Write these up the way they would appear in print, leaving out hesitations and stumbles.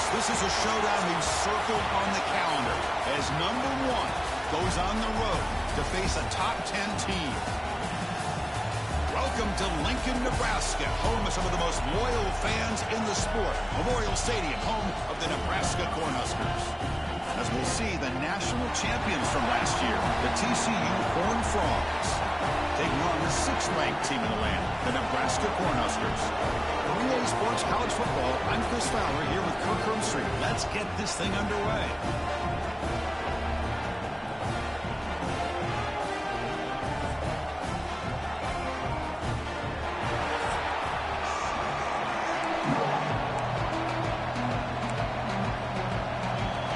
Folks, this is a showdown we've circled on the calendar as number 1 goes on the road to face a top 10 team. Welcome to Lincoln, Nebraska, home of some of the most loyal fans in the sport. Memorial Stadium, home of the Nebraska Cornhuskers. As we'll see, the national champions from last year, the TCU Horned Frogs, taking on the 6th-ranked team in the land, the Nebraska Cornhuskers. For Relay Sports College Football, I'm Chris Fowler here with Kirk Hermstreet. Let's get this thing underway.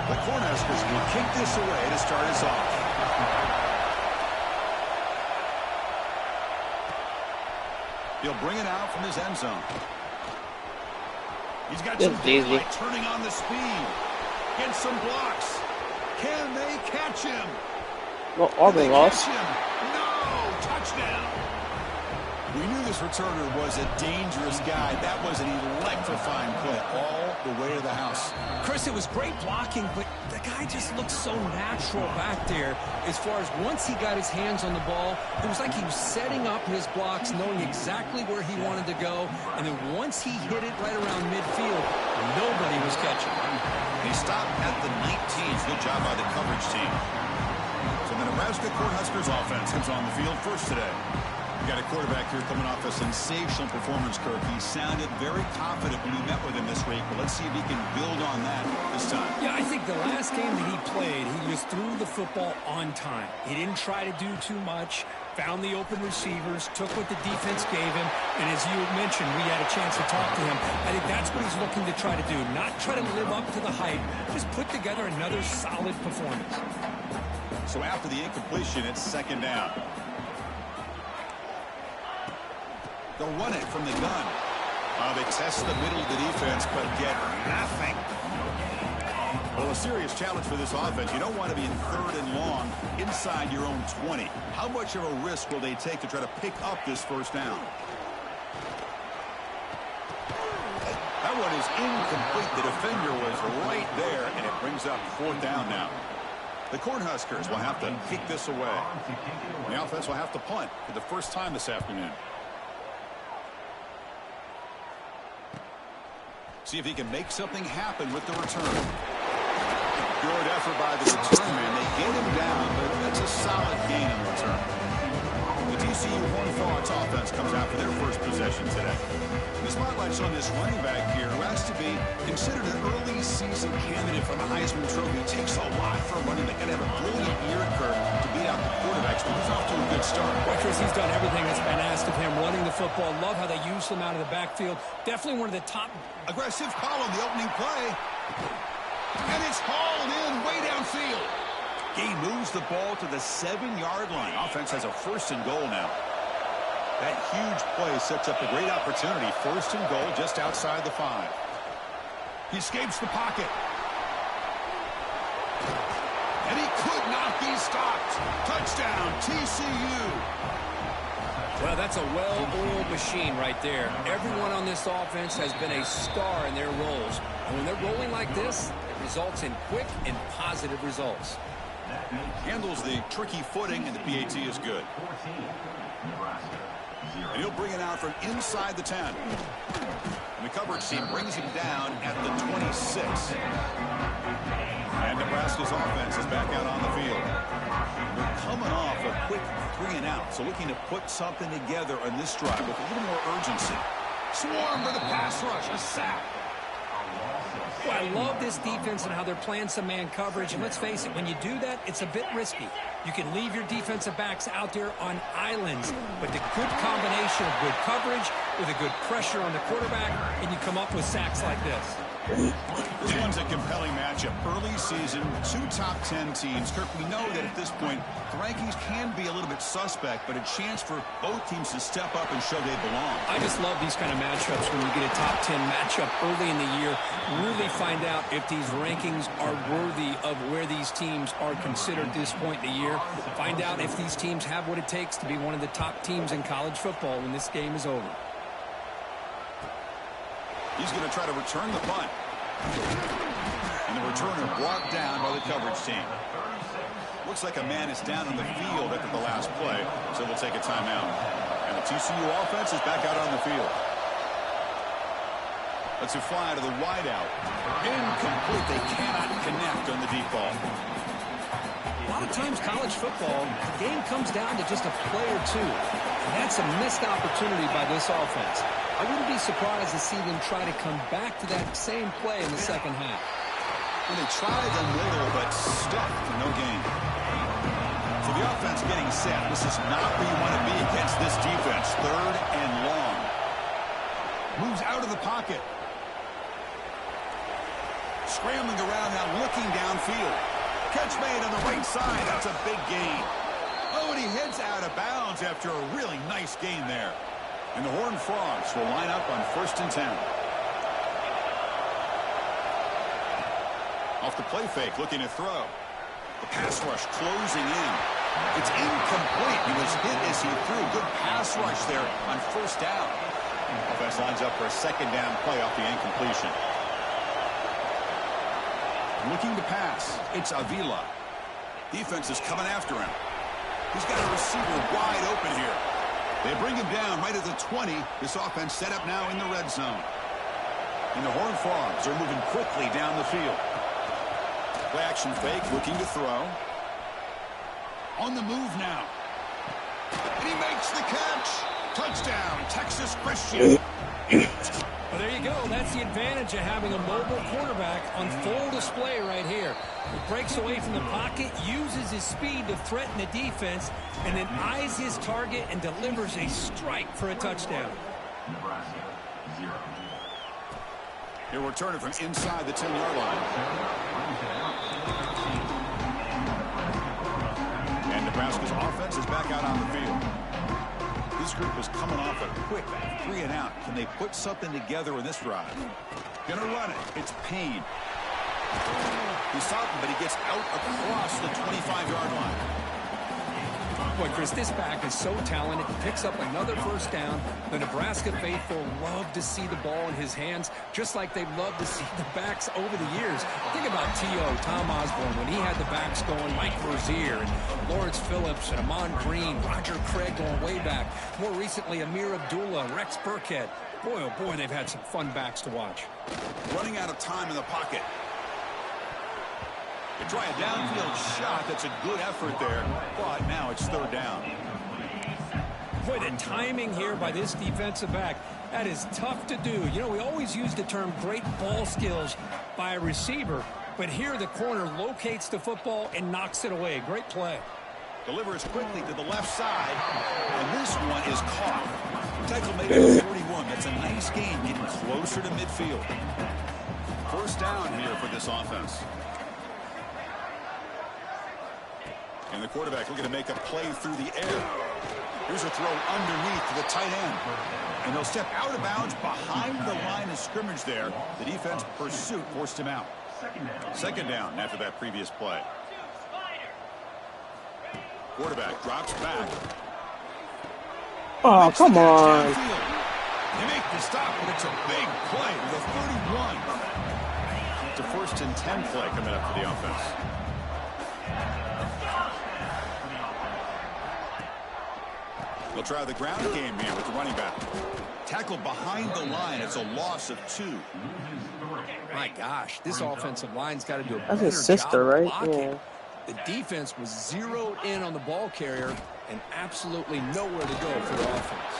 The Cornhuskers will kick this away to start us off. He'll bring it out from his end zone. He's got some daylight turning on the speed. Gets some blocks. Can they catch him? No, Auburn lost. No, touchdown. We knew this returner was a dangerous guy. That was an electrifying play all the way to the house. Chris, it was great blocking, but the guy just looked so natural back there. As far as once he got his hands on the ball, it was like he was setting up his blocks, knowing exactly where he wanted to go. And then once he hit it right around midfield, nobody was catching. He stopped at the 19th. Good job by the coverage team. So the Nebraska Cornhuskers offense comes on the field first today. We got a quarterback here coming off a sensational performance, Kirk. He sounded very confident when we met with him this week, but let's see if he can build on that this time. Yeah, I think the last game that he played, he just threw the football on time. He didn't try to do too much, found the open receivers, took what the defense gave him, and as you mentioned, we had a chance to talk to him. I think that's what he's looking to try to do, not try to live up to the hype, just put together another solid performance. So after the incompletion, it's 2nd down. They'll run it from the gun. They test the middle of the defense, but get nothing. Well, a serious challenge for this offense. You don't want to be in 3rd and long inside your own 20. How much of a risk will they take to try to pick up this 1st down? That one is incomplete. The defender was right there, and it brings up 4th down now. The Cornhuskers will have to kick this away. The offense will have to punt for the first time this afternoon. See if he can make something happen with the return. Good effort by the return man. They get him down, but that's a solid gain in the return. The TCU Horned Frogs offense comes out for their first possession today. The spotlight's on this running back here, who has to be considered an early season candidate for the Heisman Trophy. It takes a lot for a running back. Got to have a brilliant year curve to beat out the quarterbacks, but he's off to a good start. Well, Chris, he's done everything that's been asked of him, running the football. Love how they use him out of the backfield. Definitely one of the top. Aggressive call on the opening play. And it's hauled in way downfield. He moves the ball to the 7-yard line. Offense has a 1st and goal now. That huge play sets up a great opportunity. 1st and goal just outside the 5. He escapes the pocket. And he could not be stopped. Touchdown, TCU. Well, that's a well-oiled machine right there. Everyone on this offense has been a star in their roles. And when they're rolling like this, it results in quick and positive results. Handles the tricky footing, and the PAT is good. And he'll bring it out from inside the 10. And the coverage team brings him down at the 26. And Nebraska's offense is back out on the field. They're coming off a quick 3-and-out, so looking to put something together on this drive with a little more urgency. Swarm for the pass rush, a sack. Well, I love this defense and how they're playing some man coverage. And let's face it, when you do that, it's a bit risky. You can leave your defensive backs out there on islands, but the good combination of good coverage with a good pressure on the quarterback, and you come up with sacks like this. This one's a compelling matchup. Early season, 2 top 10 teams. Kirk, we know that at this point, the rankings can be a little bit suspect, but a chance for both teams to step up and show they belong. I just love these kind of matchups when you get a top 10 matchup early in the year. Really find out if these rankings are worthy of where these teams are considered at this point in the year. Find out if these teams have what it takes to be one of the top teams in college football when this game is over. He's going to try to return the punt. And the returner brought down by the coverage team. Looks like a man is down on the field after the last play, so we'll take a timeout. And the TCU offense is back out on the field. Let's fly to the wideout. Incomplete. They cannot connect on the deep ball. A lot of times college football, the game comes down to just a play or two. And that's a missed opportunity by this offense. I wouldn't be surprised to see them try to come back to that same play in the second half. Well, they tried the middle, but stuck for no gain. So the offense getting set. This is not where you want to be against this defense. 3rd and long. Moves out of the pocket. Scrambling around now, looking downfield. Catch made on the right side. That's a big gain. Oh, and he heads out of bounds after a really nice gain there. And the Horned Frogs will line up on 1st and 10. Off the play fake, looking to throw. The pass rush closing in. It's incomplete. He was hit as he threw. Good pass rush there on 1st down. Offense lines up for a 2nd down play off the incompletion. Looking to pass. It's Avila. Defense is coming after him. He's got a receiver wide open here. They bring him down right at the 20. This offense set up now in the red zone. And the Horned Frogs are moving quickly down the field. Play action fake, looking to throw. On the move now. And he makes the catch. Touchdown, Texas Christian. Well, there you go. That's the advantage of having a mobile quarterback on full display right here. He breaks away from the pocket, uses his speed to threaten the defense, and then eyes his target and delivers a strike for a touchdown. Nebraska, 0. He'll return it from inside the 10-yard line. And Nebraska's offense is back out on the field. This group is coming off a quick 3-and-out. Can they put something together in this drive? Gonna run it. It's Payne. He's stopping, but he gets out across the 25-yard line. Boy, Chris, this back is so talented. He picks up another 1st down. The Nebraska faithful love to see the ball in his hands, just like they've loved to see the backs over the years. Think about T.O., Tom Osborne, when he had the backs going, Mike Rozier, and Lawrence Phillips, and Amon Green, Roger Craig going way back. More recently, Amir Abdullah, Rex Burkhead. Boy, oh boy, they've had some fun backs to watch. Running out of time in the pocket. They try a downfield shot. That's a good effort there, but now it's 3rd down. Boy, the timing here by this defensive back, that is tough to do. You know, we always use the term great ball skills by a receiver, but here the corner locates the football and knocks it away. Great play. Delivers quickly to the left side, and this one is caught. Tackle made at 41. That's a nice gain, getting closer to midfield. 1st down here for this offense. And the quarterback looking to make a play through the air. Here's a throw underneath to the tight end. And he'll step out of bounds behind the line of scrimmage there. The defense pursuit forced him out. 2nd down after that previous play. Quarterback drops back. Oh, Makes come the catch on. downfield. They make the stop, but it's a big play to the 31. It's a 1st and 10 play coming up for the offense. They'll try the ground game here with the running back. Tackle behind the line. It's a loss of 2. My gosh, this offensive line's got to do a That's better his sister, job of right? blocking. Yeah. The defense was zeroed in on the ball carrier and absolutely nowhere to go for the offense.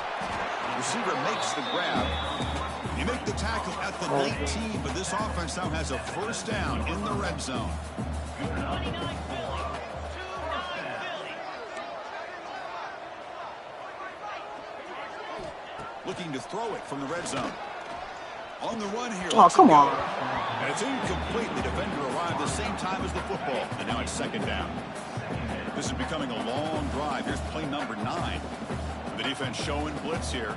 Receiver makes the grab. You make the tackle at the 19, but this offense now has a 1st down in the red zone. Looking to throw it from the red zone. On the run here. Oh, come on. And it's incomplete. The defender arrived the same time as the football. And now it's 2nd down. This is becoming a long drive. Here's play number 9. The defense showing blitz here.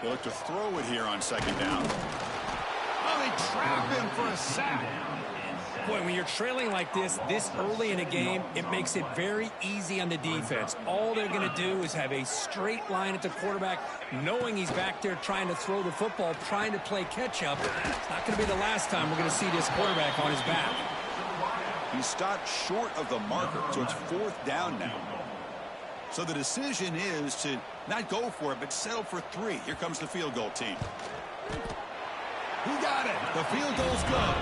They look to throw it here on 2nd down. Oh, they trap him for a sack. Boy, when you're trailing like this early in a game, it makes it very easy on the defense. All they're going to do is have a straight line at the quarterback, knowing he's back there trying to throw the football, trying to play catch-up. It's not going to be the last time we're going to see this quarterback on his back. He stopped short of the marker, so it's 4th down now. So the decision is to not go for it, but settle for 3. Here comes the field goal team. He got it. The field goal's good.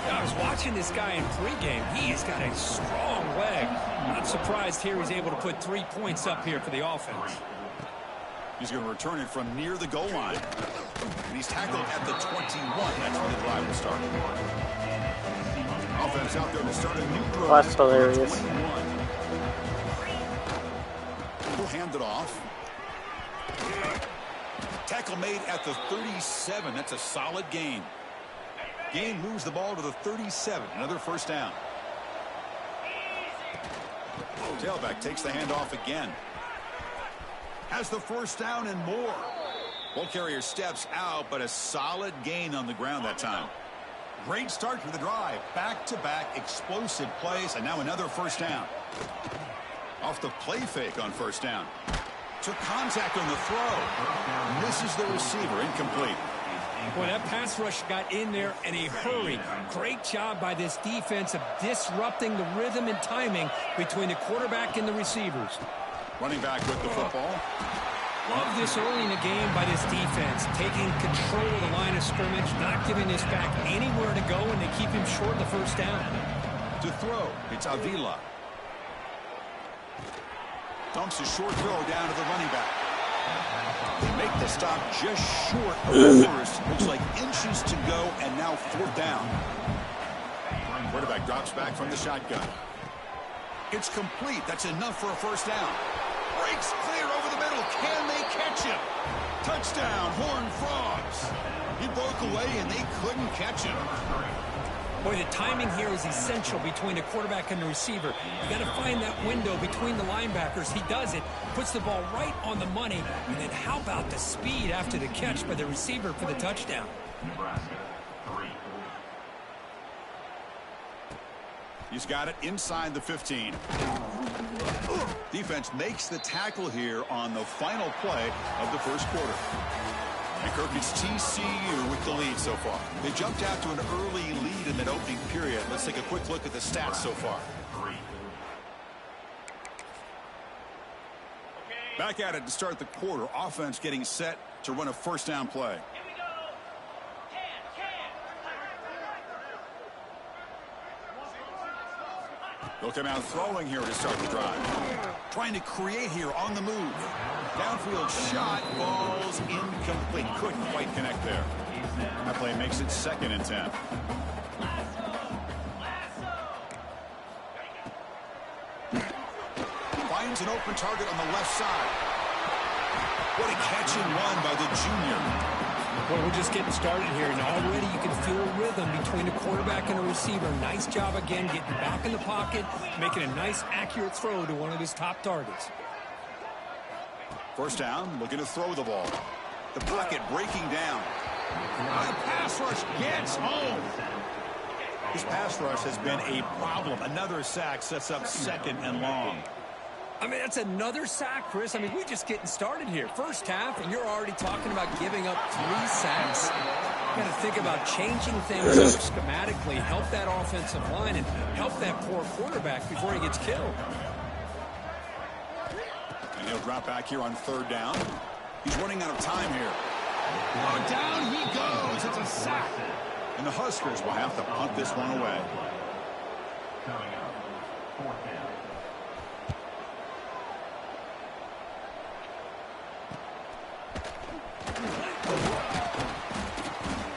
I was watching this guy in pregame. He has got a strong leg. Not surprised here he's able to put 3 points up here for the offense. He's going to return it from near the goal line. And he's tackled at the 21. That's when the drive will start. Offense out there to start a new drive. That's hilarious. He'll hand it off. Tackle made at the 37. That's a solid gain. Gain moves the ball to the 37. Another first down. Tailback takes the handoff again. Has the first down and more. Ball carrier steps out, but a solid gain on the ground that time. Great start for the drive. Back-to-back explosive plays, and now another first down. Off the play fake on first down. Took contact on the throw. Misses the receiver. Incomplete. Boy, that pass rush got in there in a hurry. Great job by this defense of disrupting the rhythm and timing between the quarterback and the receivers. Running back with the football. Love this early in the game by this defense, taking control of the line of scrimmage, not giving this back anywhere to go, and they keep him short the first down. To throw, it's Avila. Dumps a short throw down to the running back. They make the stop just short of the first. Looks like inches to go, and now 4th down. Quarterback drops back from the shotgun. It's complete. That's enough for a first down. Breaks clear over the middle. Can they catch him? Touchdown, Horned Frogs. He broke away, and they couldn't catch him. Boy, the timing here is essential between the quarterback and the receiver. You got to find that window between the linebackers. He does it, puts the ball right on the money, and then how about the speed after the catch by the receiver for the touchdown? Nebraska, 3. He's got it inside the 15. Defense makes the tackle here on the final play of the first quarter. And Kirk, it's TCU with the lead so far. They jumped out to an early lead in that opening period. Let's take a quick look at the stats so far. Back at it to start the quarter. Offense getting set to run a first down play. They'll come out throwing here to start the drive. Trying to create here on the move. Downfield shot, falls incomplete. Couldn't quite connect there. That play makes it 2nd and 10. Finds an open target on the left side. What a catch and run by the junior. Well, we're just getting started here, and already you can feel a rhythm between the quarterback and the receiver. Nice job again, getting back in the pocket, making a nice, accurate throw to one of his top targets. First down, looking to throw the ball. The pocket breaking down. The pass rush gets home. This pass rush has been a problem. Another sack sets up 2nd and long. I mean, that's another sack, Chris. I mean, we're just getting started here. First half, and you're already talking about giving up 3 sacks. You got to think about changing things up schematically, help that offensive line, and help that poor quarterback before he gets killed. And he'll drop back here on 3rd down. He's running out of time here. Oh, down he goes. It's a sack. And the Huskers will have to punt this one away. Coming up, 4th down.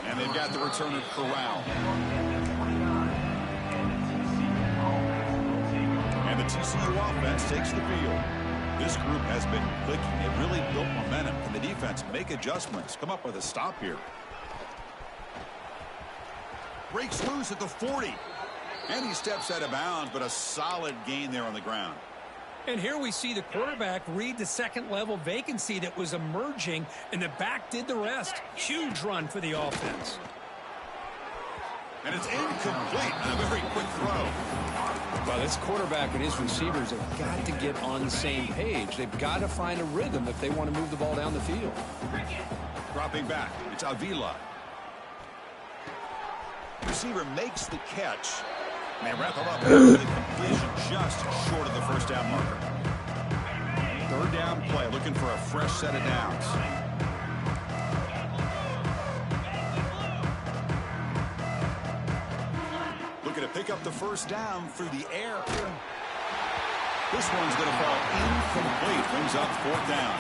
And they've got the returner Corral. And the TCU offense takes the field. This group has been clicking. It really built momentum. And the defense make adjustments. Come up with a stop here. Breaks loose at the 40. And he steps out of bounds, but a solid gain there on the ground. And here we see the quarterback read the 2nd level vacancy that was emerging, and the back did the rest. Huge run for the offense. And it's incomplete on a very quick throw. Well, this quarterback and his receivers have got to get on the same page. They've got to find a rhythm if they want to move the ball down the field. Dropping back, it's Avila. Receiver makes the catch. They wrap him up with the completion just short of the first down marker. Third down play, looking for a fresh set of downs. Looking to pick up the first down through the air. This one's going to fall incomplete. Brings up fourth down.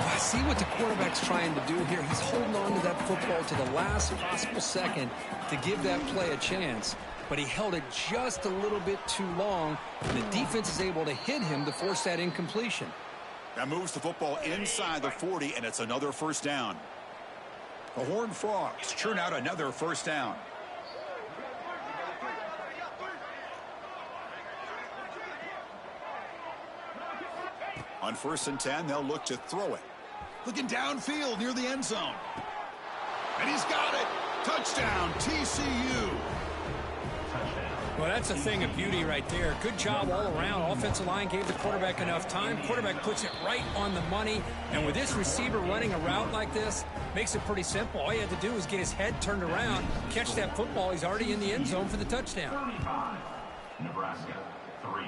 I see what the quarterback's trying to do here. He's holding on to that football to the last possible second to give that play a chance. But he held it just a little bit too long, and the defense is able to hit him to force that incompletion. That moves the football inside the 40, and it's another first down. The Horned Frogs churn out another first down. On 1st and 10, they'll look to throw it. Looking downfield near the end zone. And he's got it. Touchdown, TCU. Well, that's a thing of beauty right there. Good job all around. Offensive line gave the quarterback enough time. Quarterback puts it right on the money. And with this receiver running a route like this, makes it pretty simple. All you had to do was get his head turned around, catch that football. He's already in the end zone for the touchdown. 35, Nebraska, 3.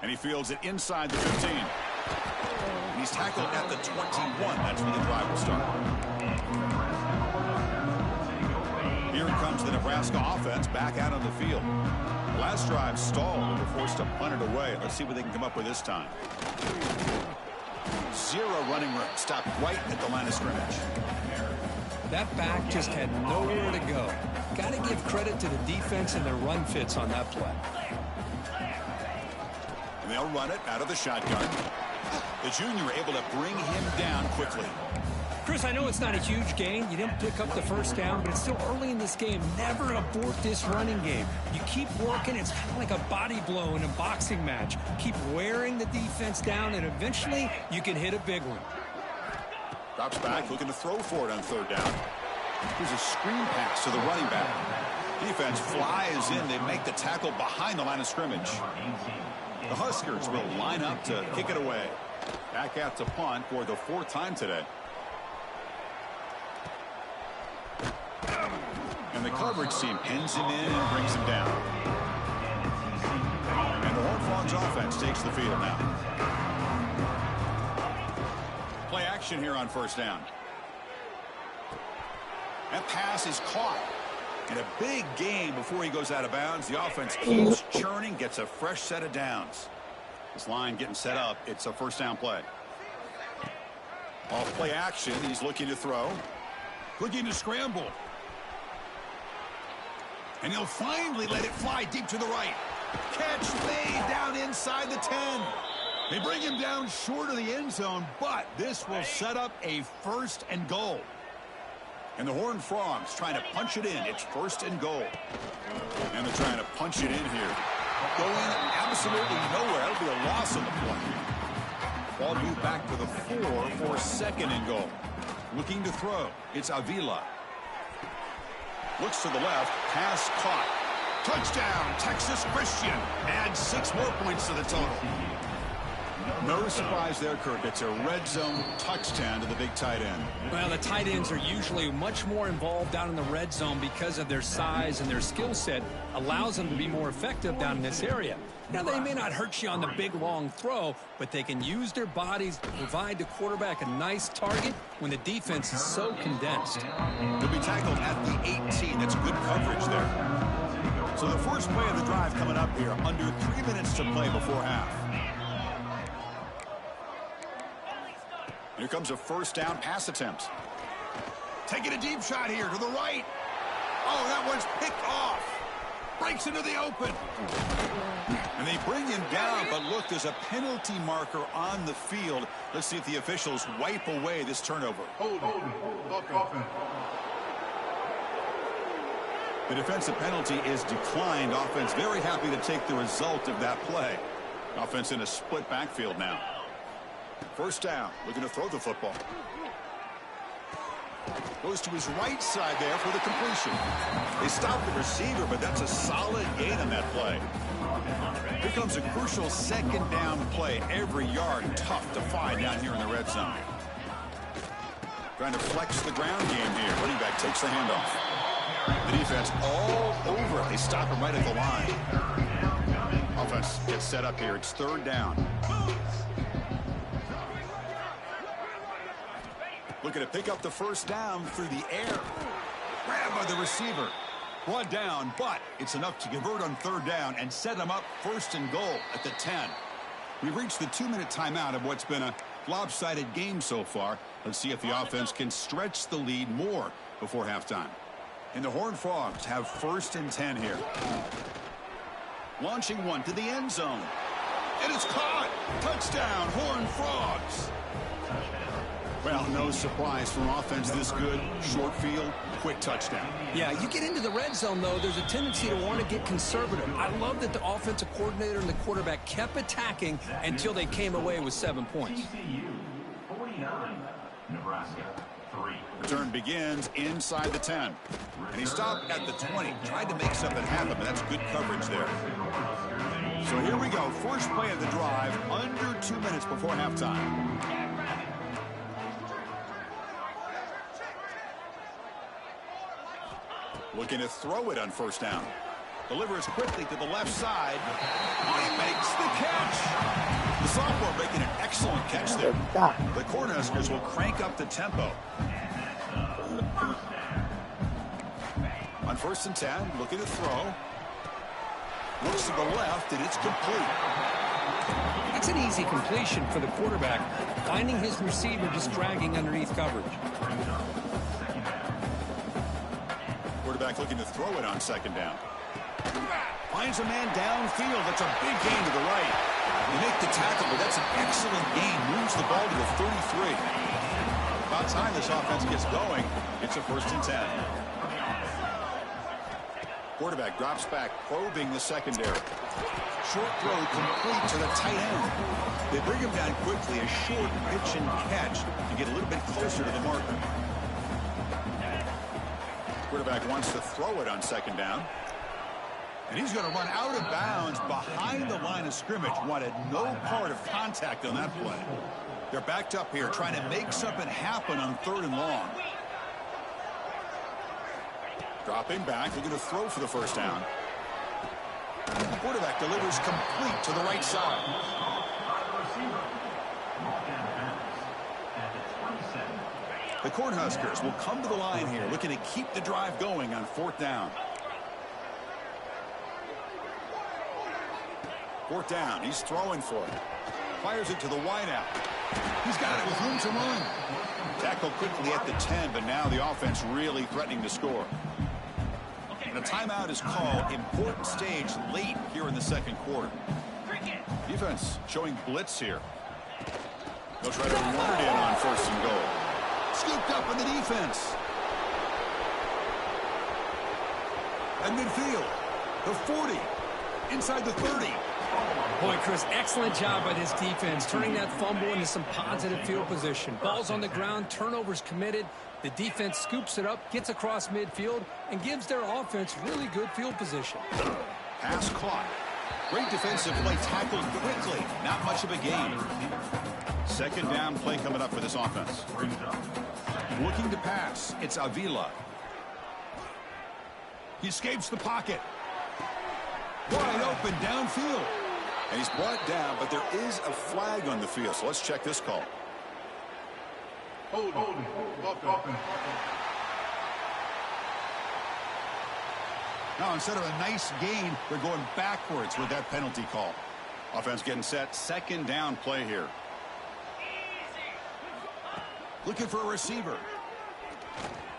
And he fields it inside the 15. And he's tackled at the 21. That's where the drive will start. Here comes the Nebraska offense back out on the field. The last drive stalled and were forced to punt it away. Let's see what they can come up with this time. Zero running room. Stopped right at the line of scrimmage. That back just had nowhere to go. Got to give credit to the defense and their run fits on that play. And they'll run it out of the shotgun. The junior able to bring him down quickly. Chris, I know it's not a huge gain. You didn't pick up the first down, but it's still early in this game. Never abort this running game. You keep working. It's kind of like a body blow in a boxing match. Keep wearing the defense down, and eventually you can hit a big one. Drops back, looking to throw for it on third down. Here's a screen pass to the running back. Defense flies in. They make the tackle behind the line of scrimmage. The Huskers will line up to kick it away. Back out to punt for the 4th time today. And the coverage team pins him in and brings him down. And the Horned Frogs offense takes the field now. Play action here on first down. That pass is caught. And a big gain before he goes out of bounds. The offense keeps churning, gets a fresh set of downs. This line getting set up. It's a first down play. Off play action. He's looking to throw. Looking to scramble. And he'll finally let it fly deep to the right. Catch made down inside the 10. They bring him down short of the end zone, but this will set up a 1st and goal. And the Horned Frogs trying to punch it in. It's 1st and goal. And they're trying to punch it in here. Going absolutely nowhere. That'll be a loss on the play. Ball moved back to the 4 for 2nd and goal. Looking to throw. It's Avila. Looks to the left. Pass caught. Touchdown, Texas Christian. Adds 6 more points to the total. No surprise there, Kirk. It's a red zone touchdown to the big tight end. Well, the tight ends are usually much more involved down in the red zone because of their size, and their skill set allows them to be more effective down in this area. Now, they may not hurt you on the big, long throw, but they can use their bodies to provide the quarterback a nice target when the defense is so condensed. He'll be tackled at the 18. That's good coverage there. So the first play of the drive coming up here. Under 3 minutes to play before half. Here comes a first down pass attempt. Taking a deep shot here to the right. Oh, that one's picked off. Breaks into the open. And they bring him down, but look, there's a penalty marker on the field. Let's see if the officials wipe away this turnover. The defensive penalty is declined. Offense very happy to take the result of that play. Offense in a split backfield now. First down, looking to throw the football. Goes to his right side there for the completion. They stop the receiver, but that's a solid gain on that play. Here comes a crucial second down play. Every yard tough to find down here in the red zone. Trying to flex the ground game here. Running back takes the handoff. The defense all over it. They stop him right at the line. Offense gets set up here. It's third down. Looking to pick up the first down through the air. Grabbed by the receiver. Brought down, but it's enough to convert on third down and set them up first and goal at the 10. We've reached the 2-minute timeout of what's been a lopsided game so far. Let's see if the offense can stretch the lead more before halftime. And the Horned Frogs have first and 10 here. Launching one to the end zone. And it's caught. Touchdown, Horned Frogs. Well, no surprise from offense this good. Short field, quick touchdown. Yeah, you get into the red zone, though, there's a tendency to want to get conservative. I love that the offensive coordinator and the quarterback kept attacking until they came away with 7 points. TCU 49, Nebraska 3. Return begins inside the 10. And he stopped at the 20. Tried to make something happen, but that's good coverage there. So here we go. First play of the drive, under 2 minutes before halftime. Looking to throw it on first down. Delivers quickly to the left side. He makes the catch. The sophomore making an excellent catch there. The Cornhuskers will crank up the tempo. On first and 10, looking to throw. Looks to the left, and it's complete. It's an easy completion for the quarterback, finding his receiver just dragging underneath coverage. Quarterback looking to throw it on second down. Finds a man downfield. That's a big gain to the right. They make the tackle, but that's an excellent gain. Moves the ball to the 33. About time this offense gets going. It's a first and 10. Quarterback drops back, probing the secondary. Short throw complete to the tight end. They bring him down quickly. A short pitch and catch to get a little bit closer to the marker. Quarterback wants to throw it on second down. And he's going to run out of bounds behind the line of scrimmage. Wanted no part of contact on that play. They're backed up here trying to make something happen on third and long. Dropping back, looking to throw for the first down. Quarterback delivers complete to the right side. The Cornhuskers will come to the line here, looking to keep the drive going on fourth down. Fourth down, he's throwing for it. Fires it to the wideout. He's got it with room to run. Tackle quickly at the 10, but now the offense really threatening to score. And a timeout is called. Important stage late here in the second quarter. Defense showing blitz here. They'll try to run it in on first and goal. Scooped up in the defense. At midfield, the 40, inside the 30. Boy, Chris, excellent job by this defense, turning that fumble into some positive field position. Ball's on the ground, turnovers committed. The defense scoops it up, gets across midfield, and gives their offense really good field position. Pass caught. Great defensive play, tackled quickly. Not much of a gain. Second down play coming up for this offense. Looking to pass. It's Avila. He escapes the pocket. Wide open downfield. And he's brought down, but there is a flag on the field. So let's check this call. Hold. Now, instead of a nice gain, they're going backwards with that penalty call. Offense getting set. Second down play here. Looking for a receiver.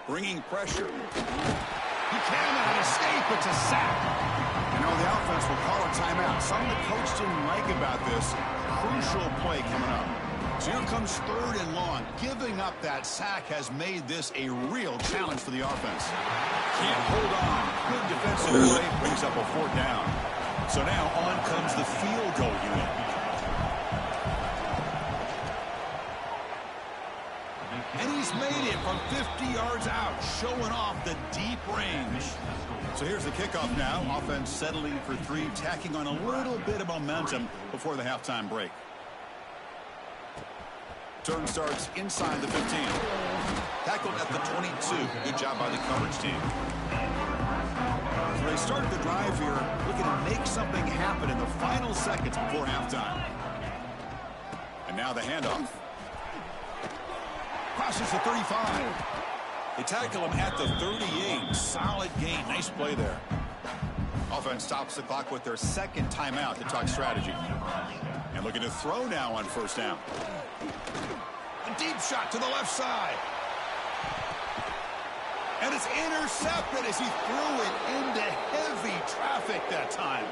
Bringing pressure. He cannot escape. It's a sack. You know, the offense will call a timeout. Something the coach didn't like about this. Crucial play coming up. So here comes third and long. Giving up that sack has made this a real challenge for the offense. Can't hold on. Good defensive play brings up a fourth down. So now on comes the field goal unit. And he's made it from 50 yards out, showing off the deep range. So here's the kickoff now. Offense settling for 3, tacking on a little bit of momentum before the halftime break. Turn starts inside the 15. Tackled at the 22. Good job by the coverage team. So they started the drive here, looking to make something happen in the final seconds before halftime. And now the handoff. Crosses the 35. They tackle him at the 38. Solid gain. Nice play there. Offense stops the clock with their second timeout to talk strategy. And looking to throw now on first down. A deep shot to the left side. And it's intercepted as he threw it into heavy traffic that time.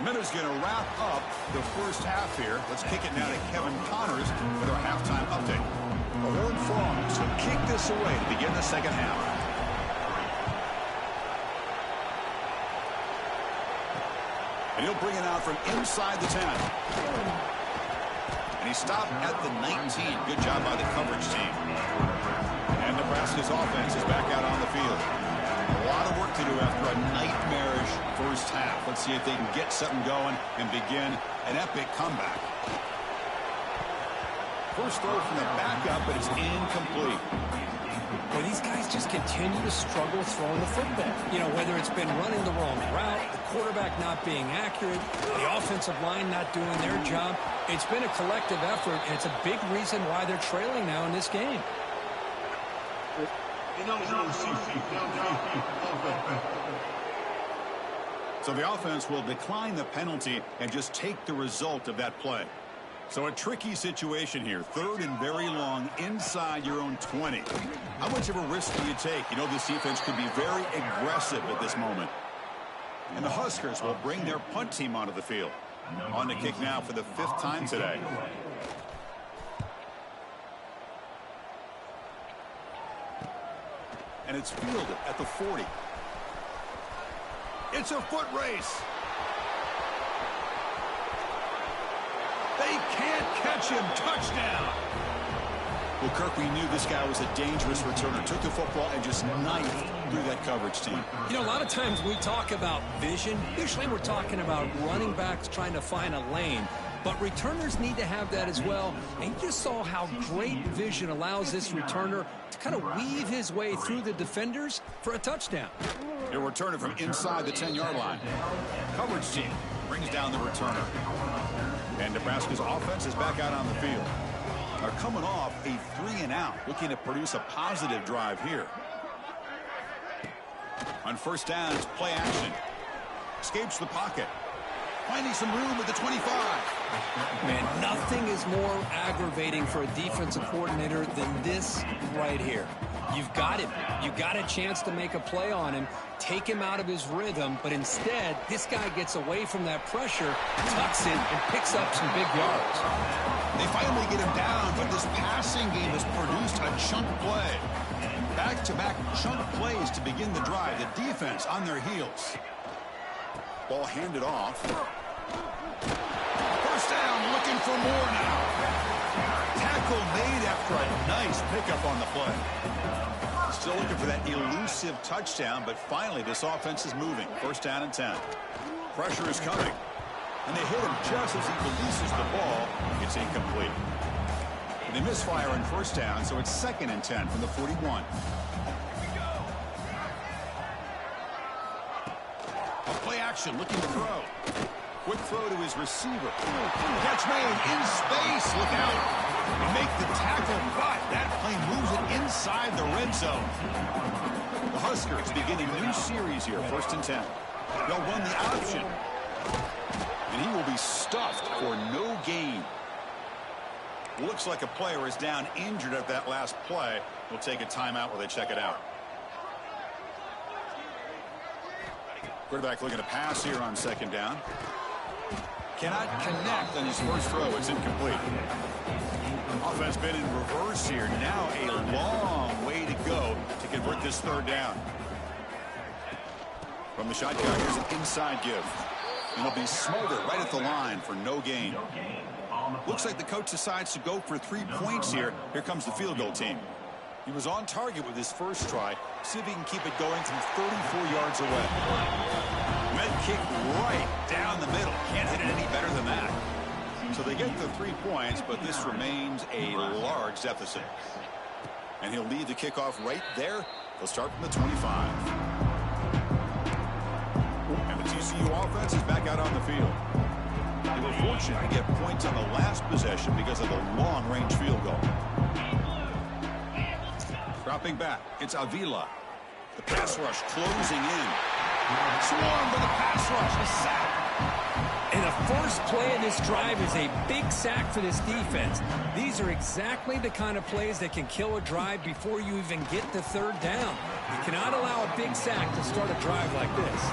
Minute's going to wrap up the first half here. Let's kick it now to Kevin Connors with our halftime update. The Horned Frogs will kick this away to begin the second half. And he'll bring it out from inside the 10. And he stopped at the 19. Good job by the coverage team. And Nebraska's offense is back out on the field. A lot of work to do after a nightmarish first half. Let's see if they can get something going and begin an epic comeback. First throw from the backup, but it's incomplete. Well, these guys just continue to struggle throwing the football. You know, whether it's been running the wrong route, the quarterback not being accurate, the offensive line not doing their job. It's been a collective effort, and it's a big reason why they're trailing now in this game. So the offense will decline the penalty and just take the result of that play. So a tricky situation here. 3rd and very long inside your own 20. How much of a risk do you take? You know, this defense could be very aggressive at this moment. And the Huskers will bring their punt team onto the field. On the kick now for the 5th time today. And it's fielded at the 40. It's a foot race. They can't catch him. Touchdown. Well, Kirk, we knew this guy was a dangerous returner. Took the football and just knifed through that coverage team. You know, a lot of times we talk about vision. Usually we're talking about running backs trying to find a lane. But returners need to have that as well. And you just saw how great vision allows this returner to kind of weave his way through the defenders for a touchdown. He'll return it from inside the 10-yard line. Coverage team brings down the returner. And Nebraska's offense is back out on the field. They're coming off a 3-and-out, looking to produce a positive drive here. On first down, it's play action. Escapes the pocket. Finding some room at the 25. Man, nothing is more aggravating for a defensive coordinator than this right here. You've got him. You got a chance to make a play on him, take him out of his rhythm, but instead, this guy gets away from that pressure, tucks in, and picks up some big yards. They finally get him down, but this passing game has produced a chunk play. Back-to-back chunk plays to begin the drive. The defense on their heels. Ball handed off. First down, looking for more now. Tackle made after a nice pickup on the play. Still looking for that elusive touchdown, but finally this offense is moving. First down and 10. Pressure is coming. And they hit him just as he releases the ball. It's incomplete. And they misfire on first down, so it's 2nd and 10 from the 41. Play action, looking to throw. Quick throw to his receiver. Catch made in space. Look out. And make the tackle, but that play moves it inside the red zone. The Huskers begin a new series here, 1st and 10. They'll run the option. And he will be stuffed for no gain. Looks like a player is down injured at that last play. We'll take a timeout while they check it out. Quarterback looking to pass here on 2nd down. Cannot connect on his first throw. It's incomplete. Offense been in reverse here. Now a long way to go to convert this 3rd down. From the shotgun, here's an inside give. And he'll be smothered right at the line for no gain. Looks like the coach decides to go for 3 points here. Here comes the field goal team. He was on target with his first try. See if he can keep it going from 34 yards away. Med kick right down the middle. Can't hit it any better than that. So they get the 3 points, but this remains a large deficit. And he'll lead the kickoff right there. They'll start from the 25. And the TCU offense is back out on the field. They were fortunate to get points on the last possession because of the long-range field goal. Dropping back, it's Avila. The pass rush closing in. Swarm for the pass rush, a sack. And the first play of this drive is a big sack for this defense. These are exactly the kind of plays that can kill a drive before you even get the third down. You cannot allow a big sack to start a drive like this.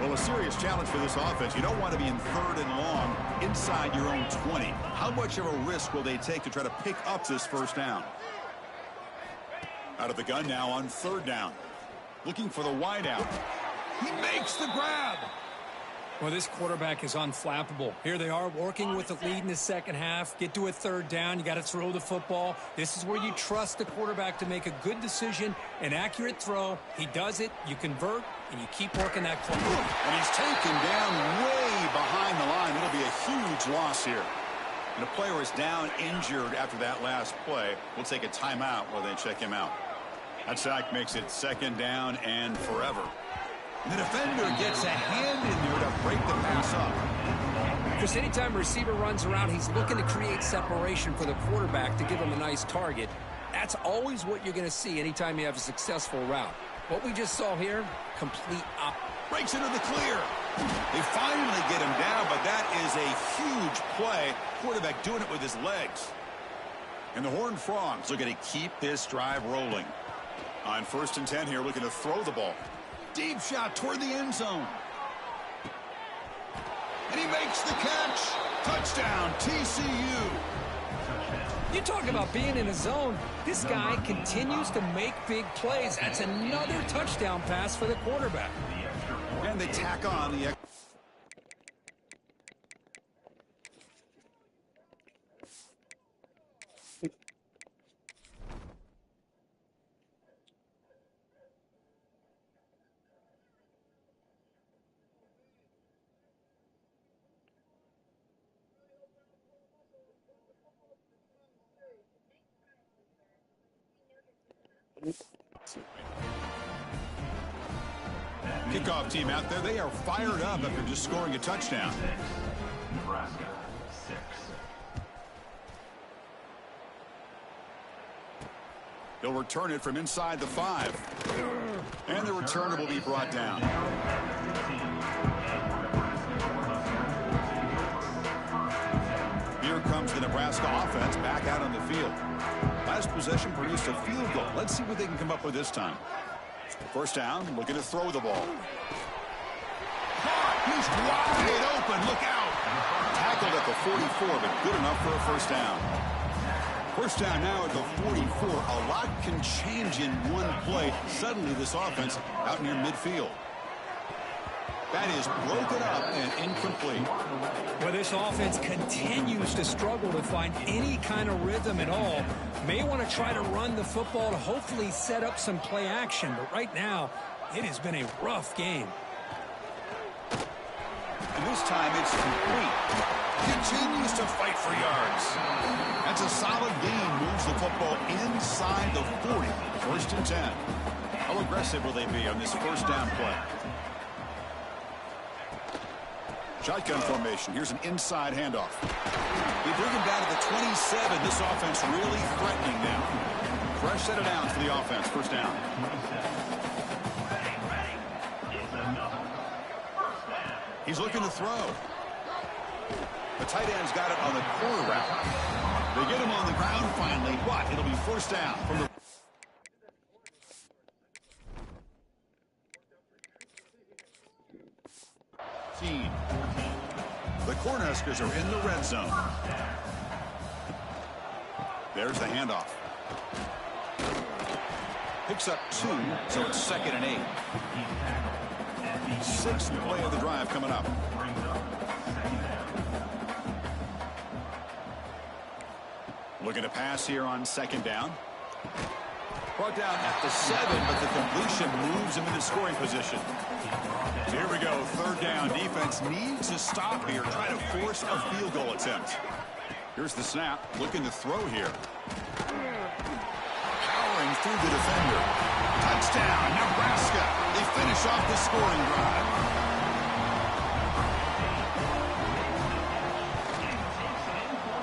Well, a serious challenge for this offense. You don't want to be in 3rd and long inside your own 20. How much of a risk will they take to try to pick up this first down? Out of the gun now on 3rd down. Looking for the wideout. He makes the grab. Well, this quarterback is unflappable. Here they are working with the lead in the second half. Get to a 3rd down. You got to throw the football. This is where you trust the quarterback to make a good decision, an accurate throw. He does it. You convert, and you keep working that clock. And he's taken down way behind the line. It'll be a huge loss here. And the player is down injured after that last play. We'll take a timeout while they check him out. That sack makes it 2nd down and forever. And the defender gets a hand in there to break the pass up. Because anytime a receiver runs around, he's looking to create separation for the quarterback to give him a nice target. That's always what you're going to see anytime you have a successful route. What we just saw here, complete op. Breaks into the clear. They finally get him down, but that is a huge play. Quarterback doing it with his legs. And the Horned Frogs looking to keep this drive rolling. On 1st and 10 here, looking to throw the ball. Deep shot toward the end zone. And he makes the catch. Touchdown, TCU. You talk about being in a zone. This guy continues to make big plays. That's another touchdown pass for the quarterback. And they tack on the... Kickoff team out there. They are fired up after just scoring a touchdown. Nebraska 6. They'll return it from inside the 5. And the returner will be brought down. Here comes the Nebraska offense back out on the field. Last possession produced a field goal. Let's see what they can come up with this time. 1st down, looking to throw the ball. He's wide open. Look out. Tackled at the 44, but good enough for a 1st down. 1st down now at the 44. A lot can change in one play. Suddenly this offense out near midfield. That is broken up and incomplete. Well, this offense continues to struggle to find any kind of rhythm at all. May want to try to run the football to hopefully set up some play action, but right now it has been a rough game. And this time it's complete. Continues to fight for yards. That's a solid gain. Moves the football inside the 40. 1st and 10. How aggressive will they be on this 1st down play? Shotgun formation. Here's an inside handoff. They bring him down to the 27. This offense really threatening now. Fresh set of downs for the offense. 1st down. He's looking to throw. The tight end's got it on the corner route. They get him on the ground finally, but it'll be 1st down from the... The Cornhuskers are in the red zone. There's the handoff. Picks up 2, so it's 2nd and 8. 6th play of the drive coming up. Looking to pass here on 2nd down. Brought down at the 7, but the completion moves him into scoring position. So here we go, 3rd down. Defense needs to stop here, try to force a field goal attempt. Here's the snap, looking to throw here. Powering through the defender. Touchdown, Nebraska. They finish off the scoring drive.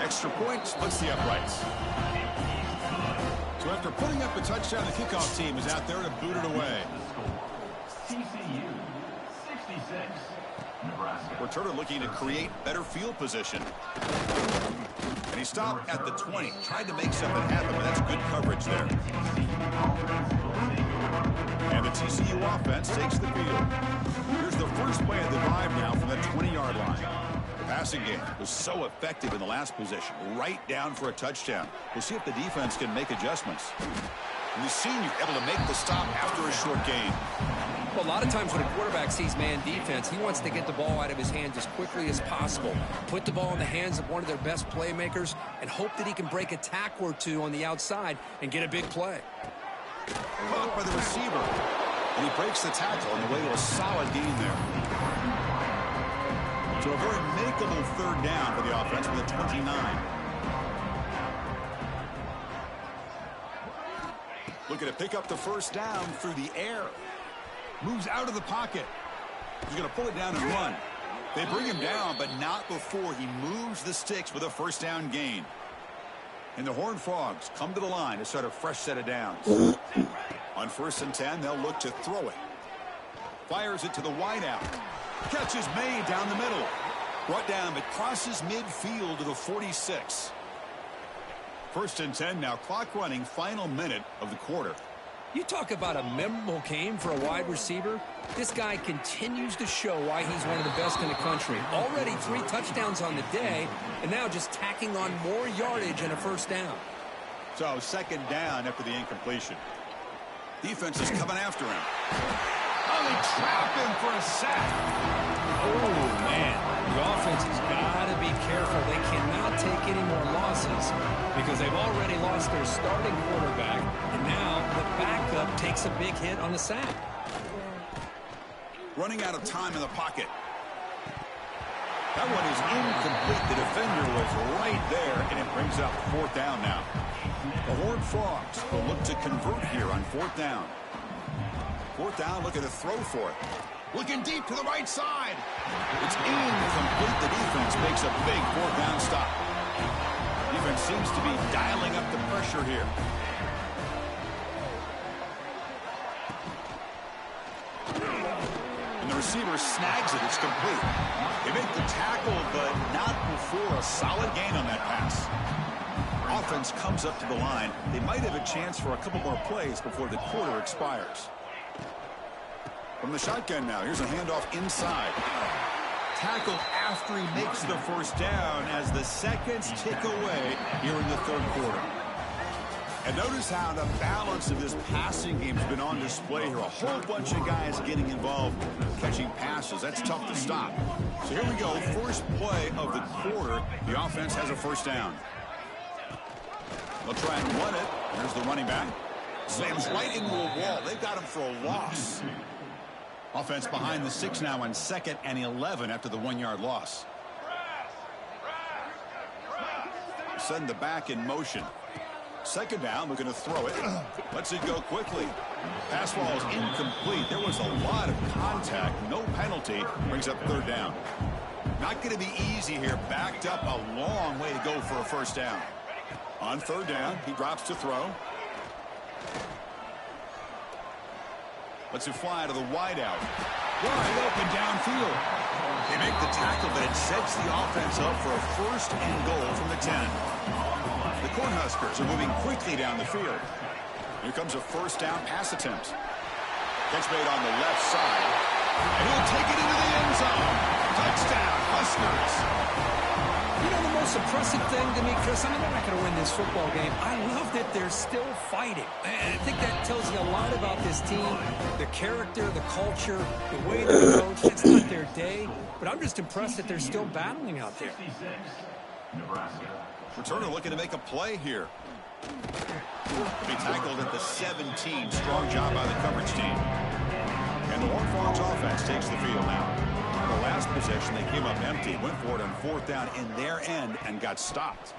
Extra point splits the uprights. So after putting up a touchdown, the kickoff team is out there to boot it away. TCU 66, Nebraska. Returner looking to create better field position. And he stopped at the 20. Tried to make something happen, but that's good coverage there. And the TCU offense takes the field. Here's the first play of the drive now from the 20-yard line. The passing game was so effective in the last possession, right down for a touchdown. We'll see if the defense can make adjustments. And the senior able to make the stop after a short gain. Well, a lot of times when a quarterback sees man defense, he wants to get the ball out of his hands as quickly as possible. Put the ball in the hands of one of their best playmakers and hope that he can break a tackle or two on the outside and get a big play. Caught by the receiver. And he breaks the tackle on the way to a solid gain there. So a very makeable 3rd down for the offense with a 29. Looking to pick up the 1st down through the air. Moves out of the pocket. He's going to pull it down and run. They bring him down, but not before he moves the sticks with a 1st down gain. And the Horned Frogs come to the line to start a fresh set of downs. On 1st and 10, they'll look to throw it. Fires it to the wideout. Catch is made down the middle. Brought down, but crosses midfield to the 46. 1st and 10 now, clock running, final minute of the quarter. You talk about a memorable game for a wide receiver. This guy continues to show why he's one of the best in the country. Already 3 touchdowns on the day, and now just tacking on more yardage and a 1st down. So 2nd down after the incompletion. Defense is coming after him. Oh, they trap him for a sack. Oh, man. The offense has got to be careful. They cannot take any more losses because they've already lost their starting quarterback, and now the backup takes a big hit on the sack. Running out of time in the pocket. That one is incomplete. The defender was right there, and it brings up 4th down now. The Horned Frogs will look to convert here on 4th down. 4th down, looking to throw for it. Looking deep to the right side. It's incomplete. The defense makes a big 4th down stop. Defense seems to be dialing up the pressure here. And the receiver snags it. It's complete. They make the tackle, but not before a solid gain on that pass. Offense comes up to the line. They might have a chance for a couple more plays before the quarter expires. From the shotgun now, here's a handoff inside. Tackle after he makes the 1st down as the seconds tick away here in the 3rd quarter. And notice how the balance of this passing game has been on display here. A whole bunch of guys getting involved, catching passes. That's tough to stop. So here we go, first play of the quarter. The offense has a 1st down. They'll try and run it. Here's the running back. Slams right into a wall. They've got him for a loss. Offense behind the 6 now on 2nd and 11 after the 1-yard loss. Send the back in motion. 2nd down, looking to throw it. Lets it go quickly. Pass ball is incomplete. There was a lot of contact. No penalty. Brings up 3rd down. Not going to be easy here. Backed up a long way to go for a 1st down. On 3rd down, he drops to throw. Lets it fly to the wideout. Wide open downfield. They make the tackle, but it sets the offense up for a 1st and goal from the 10. The Cornhuskers are moving quickly down the field. Here comes a 1st down pass attempt. Catch made on the left side. And he'll take it into the end zone. Touchdown, Huskers. You know, the most most impressive thing to me, Chris, I mean, they're not going to win this football game. I love that they're still fighting. And I think that tells you a lot about this team, the character, the culture, the way they're coached. It's not their day, but I'm just impressed that they're still battling out there. Nebraska. Returner looking to make a play here. He tackled at the 17. Strong job by the coverage team. And the Horned Frogs offense takes the field now. The last possession, they came up empty, went for it on 4th down in their end and got stopped.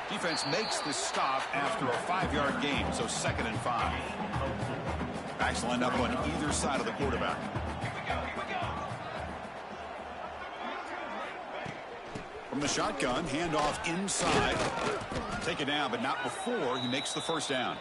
Defense makes the stop after a 5-yard gain, so 2nd and 5. Backs lined up on either side of the quarterback. From the shotgun, handoff inside. Take it down, but not before he makes the 1st down.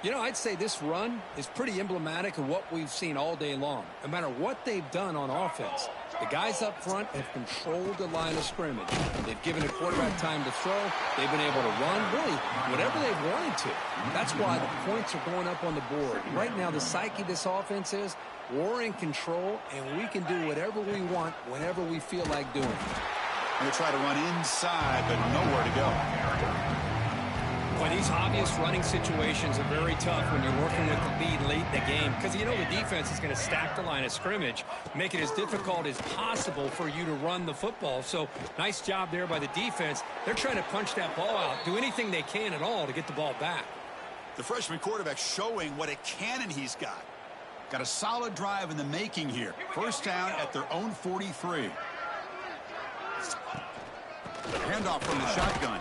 You know, I'd say this run is pretty emblematic of what we've seen all day long. No matter what they've done on offense, the guys up front have controlled the line of scrimmage. They've given the quarterback time to throw. They've been able to run, really, whatever they've wanted to. That's why the points are going up on the board. Right now, the psyche of this offense is we're in control, and we can do whatever we want whenever we feel like doing it. Going to try to run inside, but nowhere to go. Boy, these obvious running situations are very tough when you're working with the lead late in the game because you know the defense is going to stack the line of scrimmage, make it as difficult as possible for you to run the football. So nice job there by the defense. They're trying to punch that ball out, do anything they can at all to get the ball back. The freshman quarterback showing what a cannon he's got. Got a solid drive in the making here. 1st down at their own 43. The handoff from the shotgun.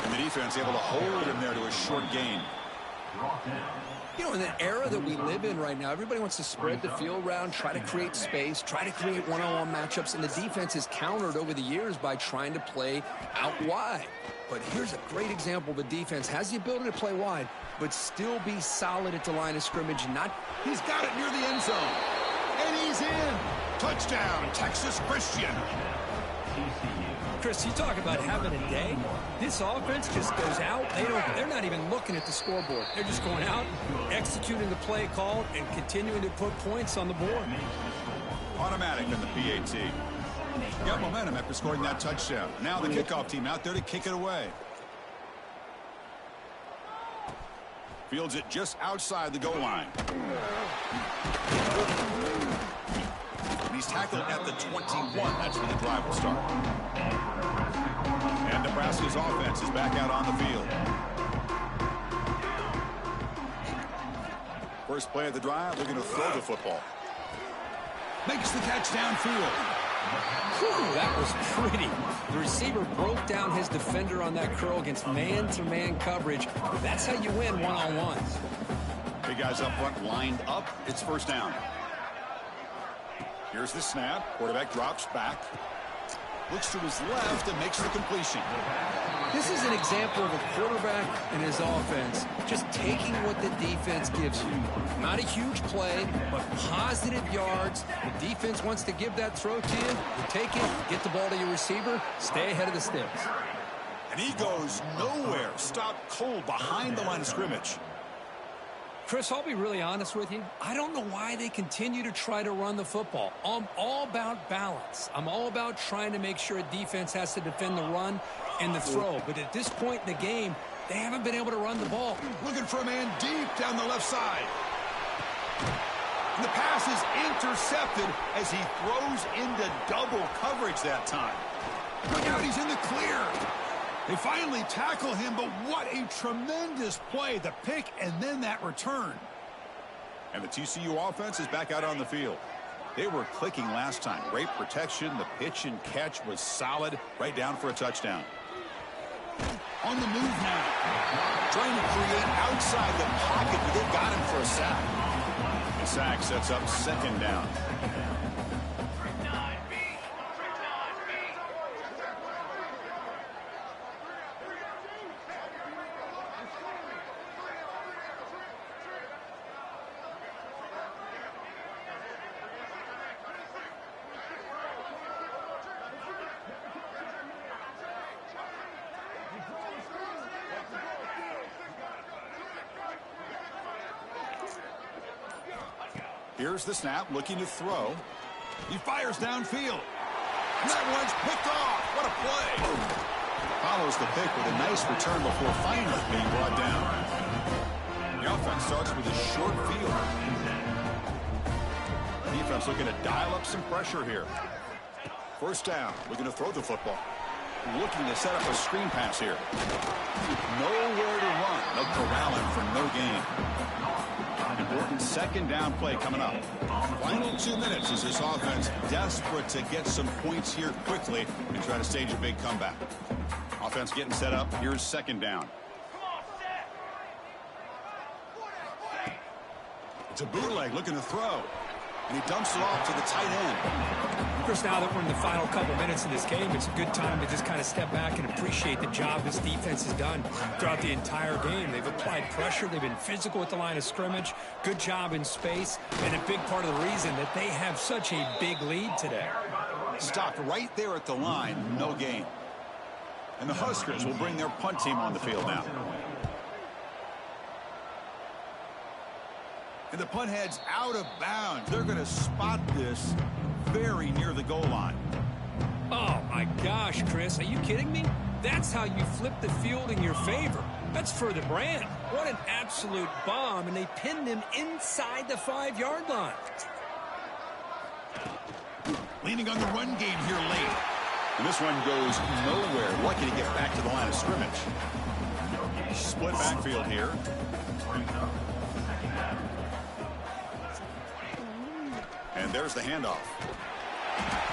And the defense able to hold him there to a short gain. You know, in the era that we live in right now, everybody wants to spread the field around, try to create space, try to create one-on-one matchups, and the defense has countered over the years by trying to play out wide. But here's a great example. The defense has the ability to play wide, but still be solid at the line of scrimmage. He's got it near the end zone. And he's in. Touchdown, Texas Christian. Chris, you talk about having a day. This offense just goes out. They're not even looking at the scoreboard. They're just going out, executing the play call, and continuing to put points on the board. Automatic in the PAT. Got momentum after scoring that touchdown. Now the kickoff team out there to kick it away. Fields it just outside the goal line. And he's tackled at the 21. That's where the drive will start. And Nebraska's offense is back out on the field. First play of the drive, they're going to throw the football. Makes the catch downfield. Whew, that was pretty. The receiver broke down his defender on that curl against man-to-man coverage. That's how you win one-on-ones. Big guys up front lined up. It's 1st down. Here's the snap. Quarterback drops back. Looks to his left and makes the completion. This is an example of a quarterback and his offense just taking what the defense gives you. Not a huge play, but positive yards. The defense wants to give that throw to you. You take it, get the ball to your receiver, stay ahead of the sticks. And he goes nowhere. Stopped cold behind the line of scrimmage. Chris, I'll be really honest with you. I don't know why they continue to try to run the football. I'm all about balance. I'm all about trying to make sure a defense has to defend the run and the throw. But at this point in the game, they haven't been able to run the ball. Looking for a man deep down the left side. And the pass is intercepted as he throws into double coverage that time. Look out, he's in the clear. They finally tackle him, but what a tremendous play. The pick and then that return. And the TCU offense is back out on the field. They were clicking last time. Great protection. The pitch and catch was solid. Right down for a touchdown. On the move now. Trying to create outside the pocket, but they got him for a sack. The sack sets up 2nd down. Here's the snap, looking to throw. He fires downfield. And that one's picked off. What a play. Follows the pick with a nice return before finally being brought down. The offense starts with a short field. Defense looking to dial up some pressure here. First down, looking to throw the football. Looking to set up a screen pass here. Nowhere to run. No corralling for no gain. Important second down play coming up. Final 2 minutes as this offense desperate to get some points here quickly and try to stage a big comeback. Offense getting set up. Here's second down. It's a bootleg looking to throw. And he dumps it off to the tight end. Chris, now that we're in the final couple minutes of this game, it's a good time to just kind of step back and appreciate the job this defense has done throughout the entire game. They've applied pressure. They've been physical at the line of scrimmage. Good job in space. And a big part of the reason that they have such a big lead today. Stopped right there at the line. No gain. And the Huskers will bring their punt team on the field now. And the punt head's out of bounds. They're going to spot this very near the goal line. Oh, my gosh, Chris. Are you kidding me? That's how you flip the field in your favor. That's for the brand. What an absolute bomb. And they pinned him inside the 5-yard line. Leaning on the run game here late. And this one goes nowhere. Lucky to get back to the line of scrimmage. Split backfield here. And there's the handoff.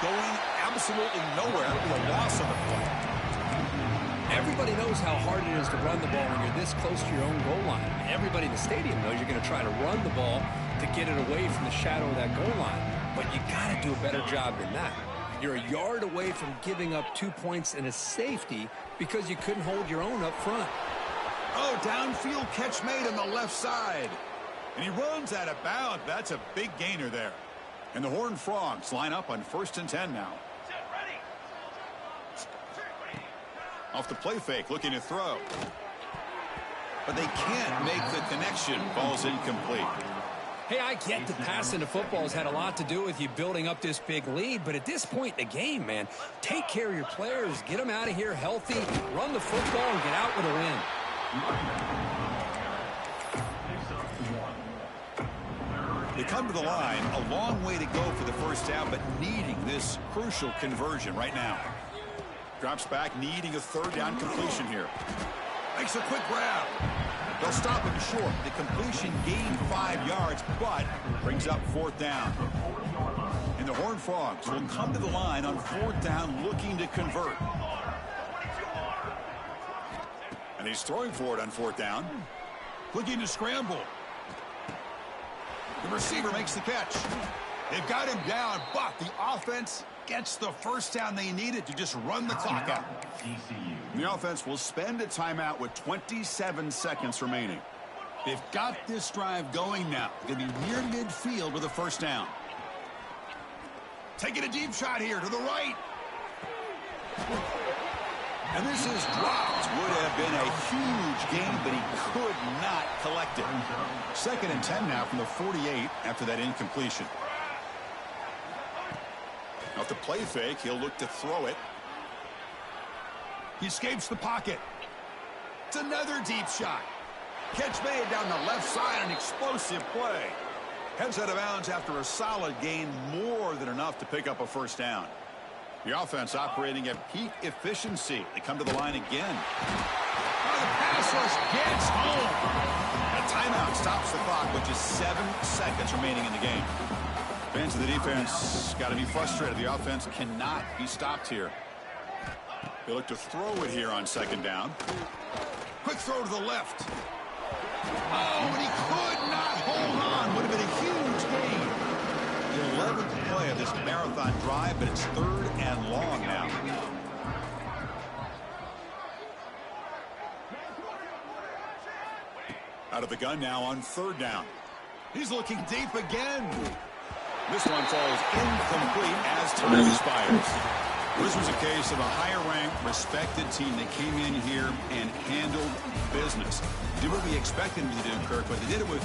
Going absolutely nowhere with a loss on the play. Everybody knows how hard it is to run the ball when you're this close to your own goal line. Everybody in the stadium knows you're going to try to run the ball to get it away from the shadow of that goal line. But you got to do a better job than that. You're a yard away from giving up 2 points and a safety because you couldn't hold your own up front. Oh, downfield catch made on the left side. And he runs out of bounds. That's a big gainer there. And the Horned Frogs line up on 1st and 10 now. Off the play fake, looking to throw. But they can't make the connection. Ball's incomplete. Hey, I get that passing the football has had a lot to do with you building up this big lead, but at this point in the game, man, take care of your players, get them out of here healthy, run the football, and get out with a win. They come to the line, a long way to go for the first down, but needing this crucial conversion right now. Drops back, needing a 3rd down completion here. Makes a quick grab. They'll stop him short. The completion gained 5 yards, but brings up 4th down. And the Horned Frogs will come to the line on 4th down, looking to convert. And he's throwing for it on 4th down. Looking to scramble. The receiver makes the catch. They've got him down, but the offense gets the first down they needed to just run the clock out. And the offense will spend a timeout with 27 seconds remaining. They've got this drive going now. Going to be near midfield with a first down. Taking a deep shot here to the right. And this is dropped. Would have been a huge gain, but he could not collect it. 2nd and 10 now from the 48 after that incompletion. Off the play fake, he'll look to throw it. He escapes the pocket. It's another deep shot. Catch made down the left side, an explosive play. Heads out of bounds after a solid gain, more than enough to pick up a first down. The offense operating at peak efficiency. They come to the line again. Oh, the pass rush gets home. A timeout stops the clock with just 7 seconds remaining in the game. Fans of the defense got to be frustrated. The offense cannot be stopped here. They look to throw it here on 2nd down. Quick throw to the left. Oh, and he could not hold on. Would have been a huge gain. The 11th play of this marathon drive, but it's 3rd and long now. Out of the gun now on 3rd down. He's looking deep again. This one falls incomplete as time expires. This was a case of a higher-ranked, respected team that came in here and handled business. Did what we expected them to do, Kirk, but they did it with...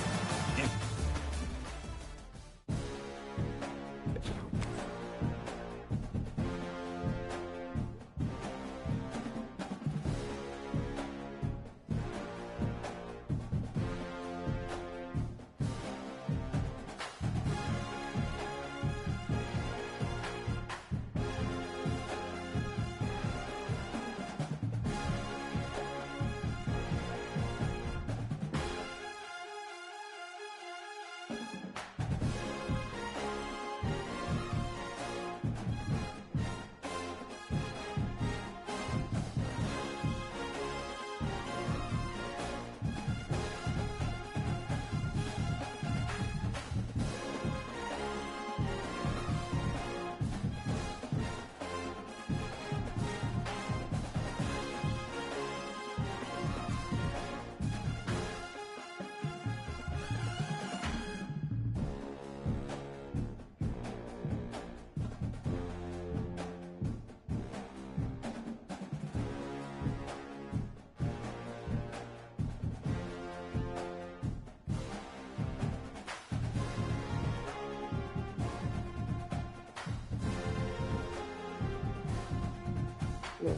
Yeah.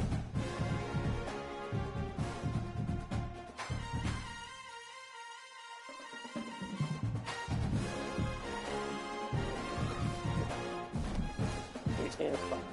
He's gonna stop.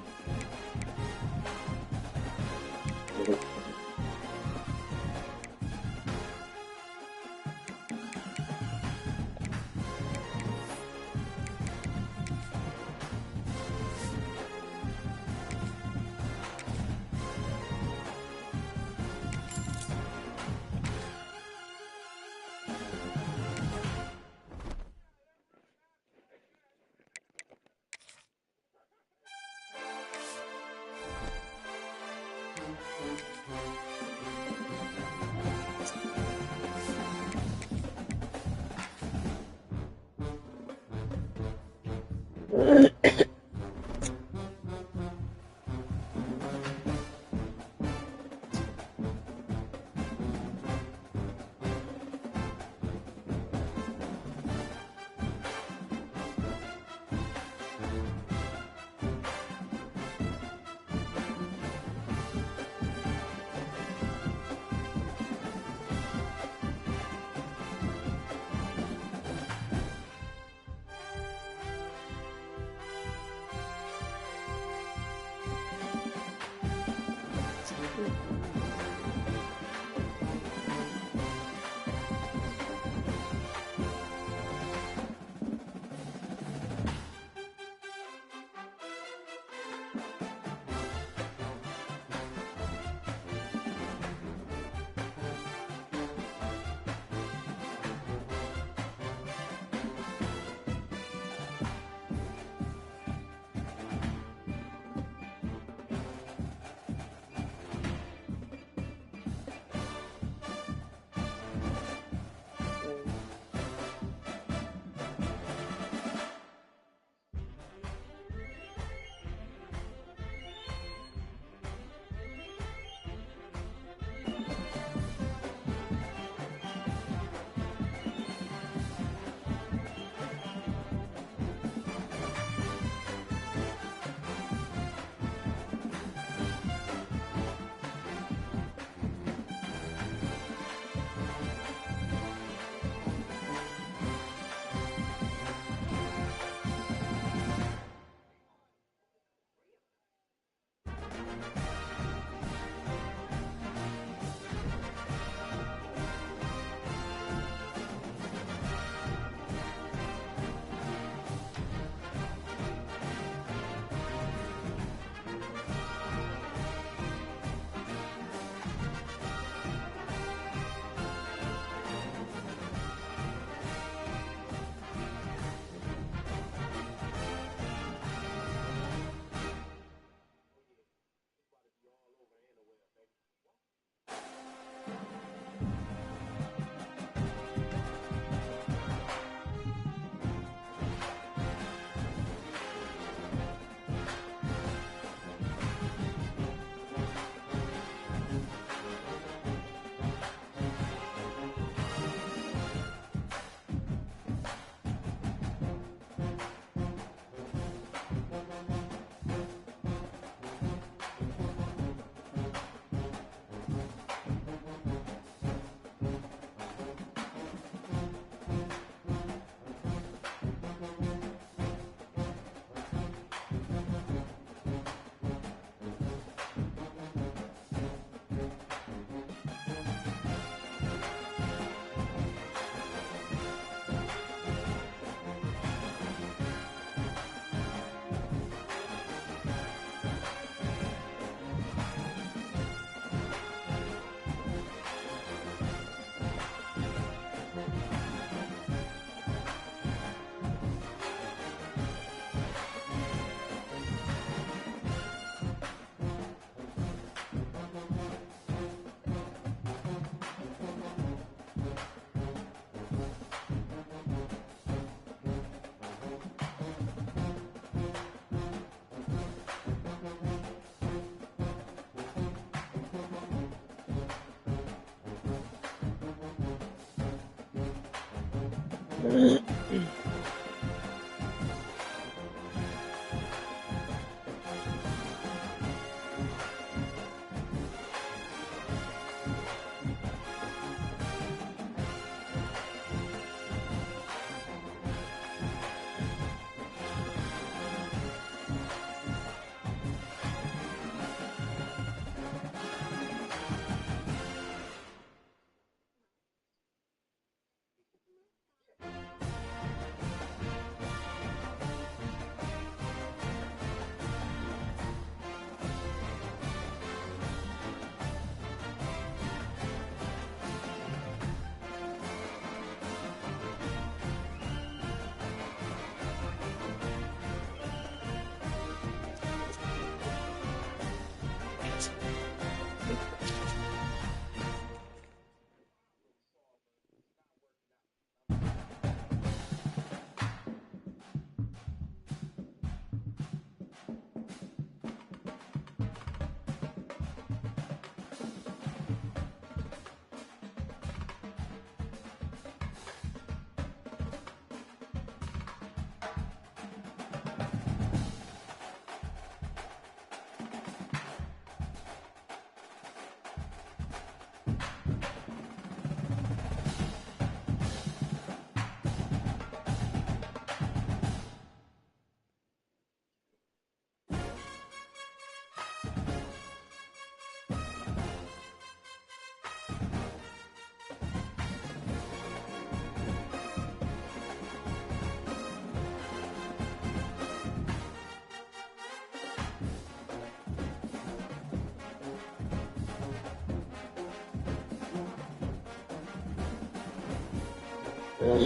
I'll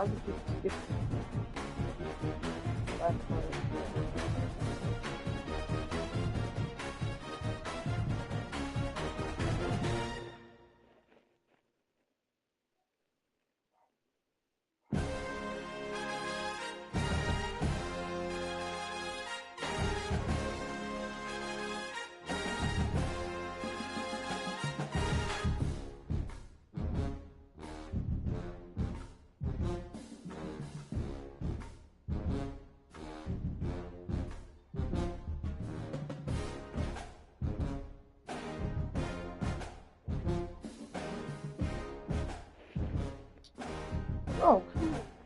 just skip last one. Oh, come on.